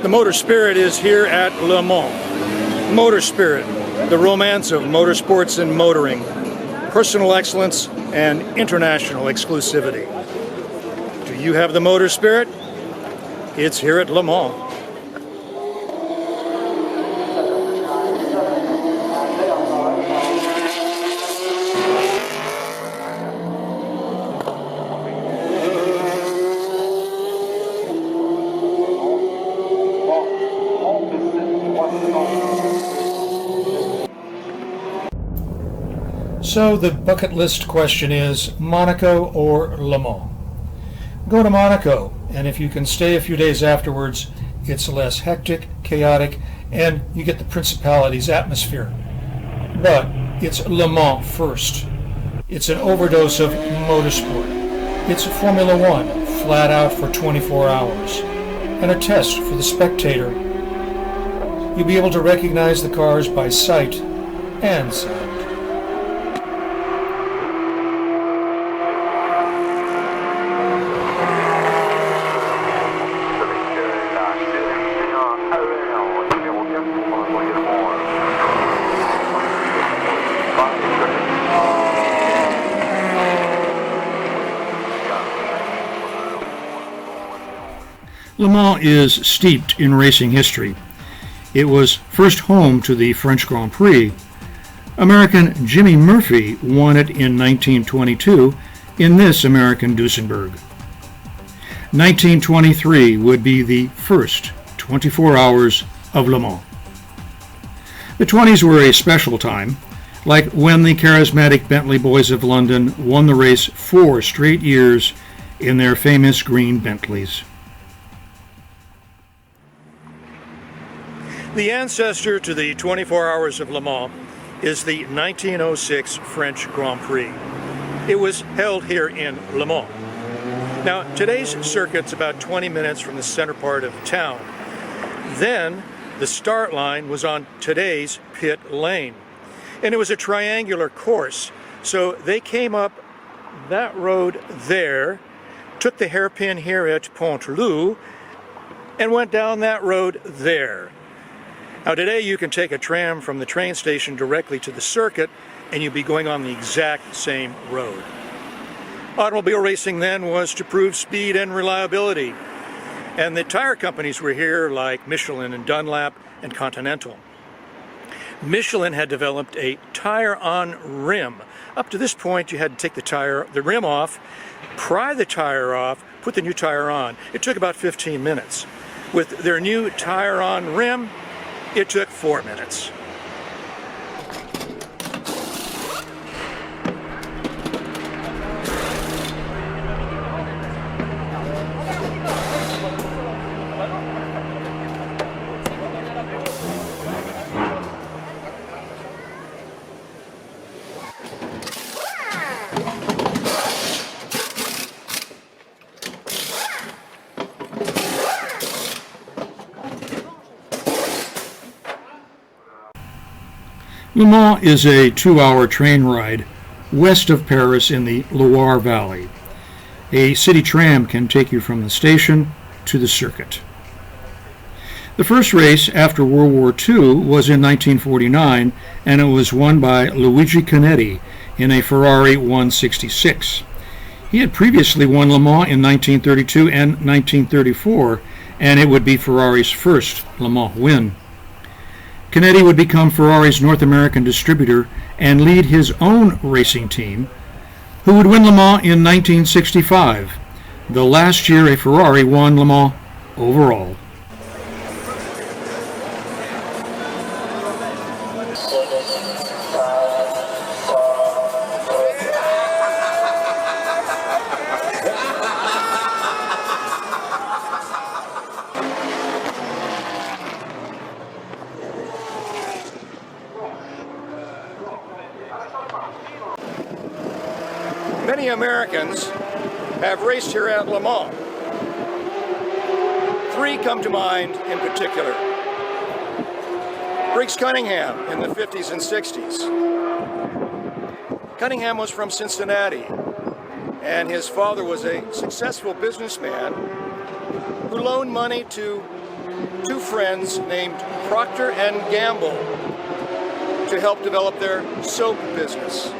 The motor spirit is here at Le Mans. Motor spirit, the romance of motorsports and motoring, personal excellence and international exclusivity. Do you have the motor spirit? It's here at Le Mans. So the bucket list question is Monaco or Le Mans? Go to Monaco, and if you can stay a few days afterwards, it's less hectic, chaotic, and you get the principalities atmosphere. But it's Le Mans first. It's an overdose of motorsport. It's Formula One, flat out for 24 hours, and a test for the spectator. You'll be able to recognize the cars by sight and sound. Le Mans is steeped in racing history. It was first home to the French Grand Prix. American Jimmy Murphy won it in 1922 in this American Duesenberg. 1923 would be the first 24 hours of Le Mans. The 20s were a special time, like when the charismatic Bentley Boys of London won the race 4 straight years in their famous green Bentleys. The ancestor to the 24 Hours of Le Mans is the 1906 French Grand Prix. It was held here in Le Mans. Now, today's circuit's about 20 minutes from the center part of town. Then, the start line was on today's pit lane. And it was a triangular course. So they came up that road there, took the hairpin here at Pont-Loup, and went down that road there. Now today you can take a tram from the train station directly to the circuit and you'll be going on the exact same road. Automobile racing then was to prove speed and reliability. And the tire companies were here like Michelin and Dunlop and Continental. Michelin had developed a tire-on rim. Up to this point you had to take the rim off, pry the tire off, put the new tire on. It took about 15 minutes. With their new tire-on rim, it took 4 minutes. Le Mans is a 2-hour train ride west of Paris in the Loire Valley. A city tram can take you from the station to the circuit. The first race after World War II was in 1949, and it was won by Luigi Canetti in a Ferrari 166. He had previously won Le Mans in 1932 and 1934, and it would be Ferrari's first Le Mans win. Canetti would become Ferrari's North American distributor and lead his own racing team, who would win Le Mans in 1965, the last year a Ferrari won Le Mans overall. Many Americans have raced here at Le Mans. 3 come to mind in particular. Prix Cunningham in the 50s and 60s. Cunningham was from Cincinnati, and his father was a successful businessman who loaned money to two friends named Procter and Gamble to help develop their soap business.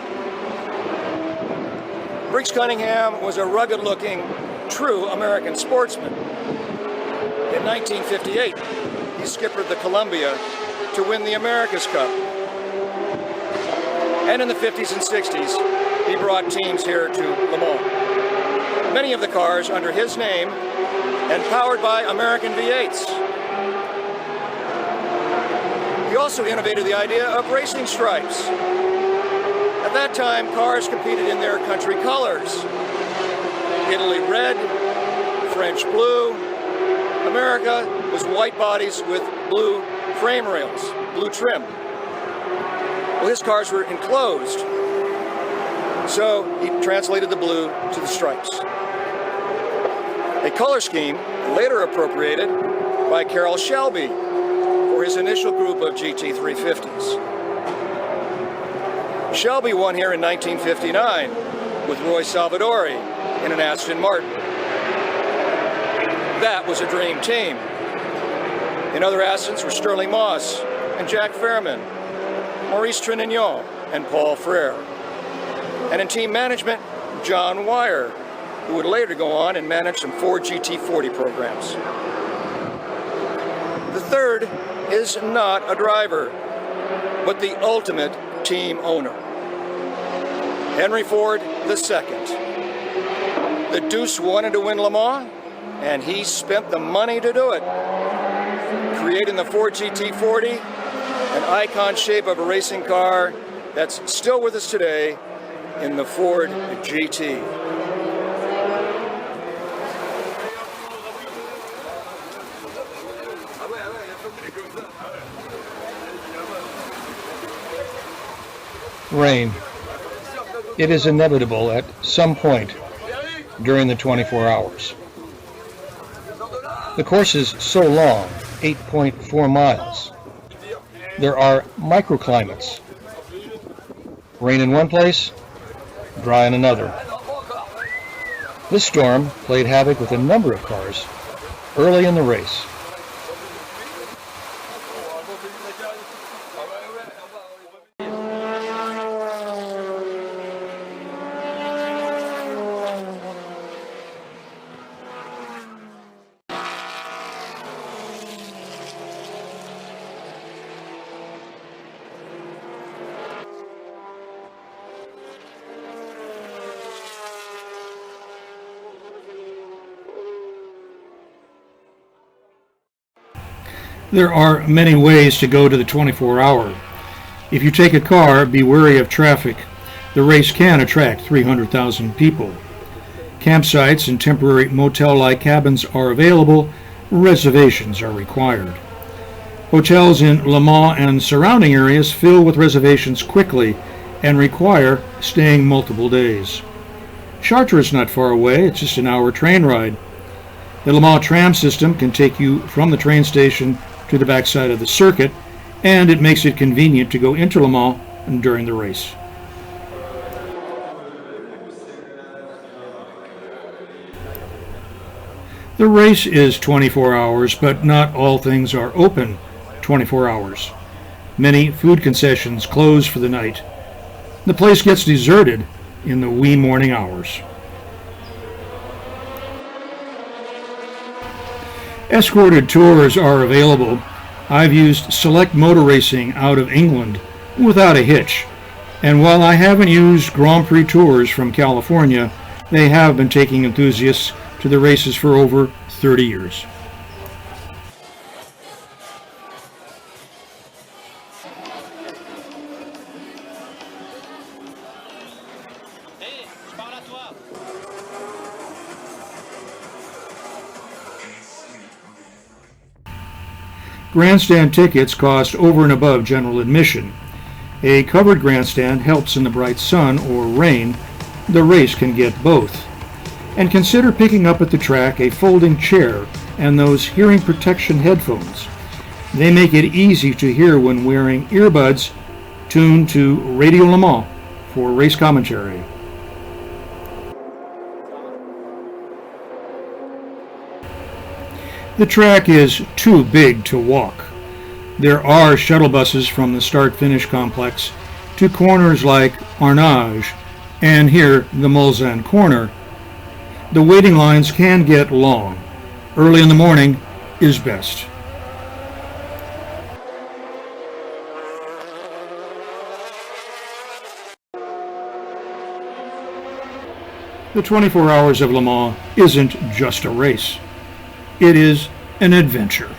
Prix Cunningham was a rugged-looking, true American sportsman. In 1958, he skippered the Columbia to win the America's Cup. And in the 50s and 60s, he brought teams here to Le Mans. Many of the cars under his name and powered by American V8s. He also innovated the idea of racing stripes. At that time, cars competed in their country colors. Italy red, French blue. America was white bodies with blue frame rails, blue trim. Well, his cars were enclosed, so he translated the blue to the stripes. A color scheme later appropriated by Carroll Shelby for his initial group of GT350s. Shelby won here in 1959 with Roy Salvadori in an Aston Martin. That was a dream team. In other Astons were Sterling Moss and Jack Fairman, Maurice Trintignant and Paul Frere. And in team management, John Wyer, who would later go on and manage some Ford GT40 programs. The third is not a driver, but the ultimate team owner. Henry Ford II. The Deuce wanted to win Le Mans, and he spent the money to do it, creating the Ford GT40, an icon shape of a racing car that's still with us today in the Ford GT. Rain. It is inevitable at some point during the 24 hours. The course is so long, 8.4 miles. There are microclimates. Rain in one place, dry in another. This storm played havoc with a number of cars early in the race. There are many ways to go to the 24-hour. If you take a car, be wary of traffic. The race can attract 300,000 people. Campsites and temporary motel-like cabins are available. Reservations are required. Hotels in Le Mans and surrounding areas fill with reservations quickly and require staying multiple days. Chartres is not far away, it's just an hour train ride. The Le Mans tram system can take you from the train station to the backside of the circuit, and it makes it convenient to go into Le Mans during the race. The race is 24 hours, but not all things are open 24 hours. Many food concessions close for the night. The place gets deserted in the wee morning hours. Escorted tours are available. I've used Select Motor Racing out of England without a hitch. And while I haven't used Grand Prix tours from California, they have been taking enthusiasts to the races for over 30 years. Grandstand tickets cost over and above general admission. A covered grandstand helps in the bright sun or rain. The race can get both. And consider picking up at the track a folding chair and those hearing protection headphones. They make it easy to hear when wearing earbuds tuned to Radio Le Mans for race commentary. The track is too big to walk. There are shuttle buses from the start-finish complex to corners like Arnage and here the Mulsanne corner. The waiting lines can get long. Early in the morning is best. The 24 Hours of Le Mans isn't just a race. It is an adventure.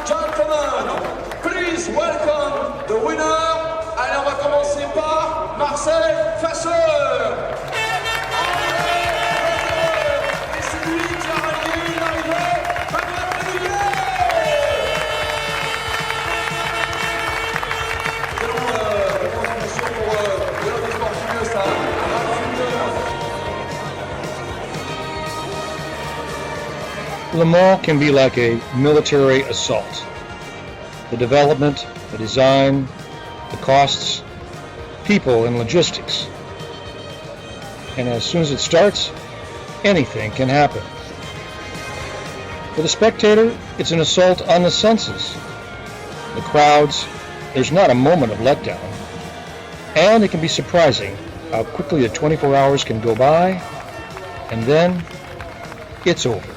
Gentlemen, please welcome the winner. Allez, on va commencer par Marcel Fasseur. Et c'est lui qui a rallié l'arrivée. Nous allons répondre à une question pour l'heure des sportifs, ça. Le Mans can be like a military assault. The development, the design, the costs, people, and logistics. And as soon as it starts, anything can happen. For the spectator, it's an assault on the senses. The crowds, there's not a moment of letdown. And it can be surprising how quickly the 24 hours can go by, and then it's over.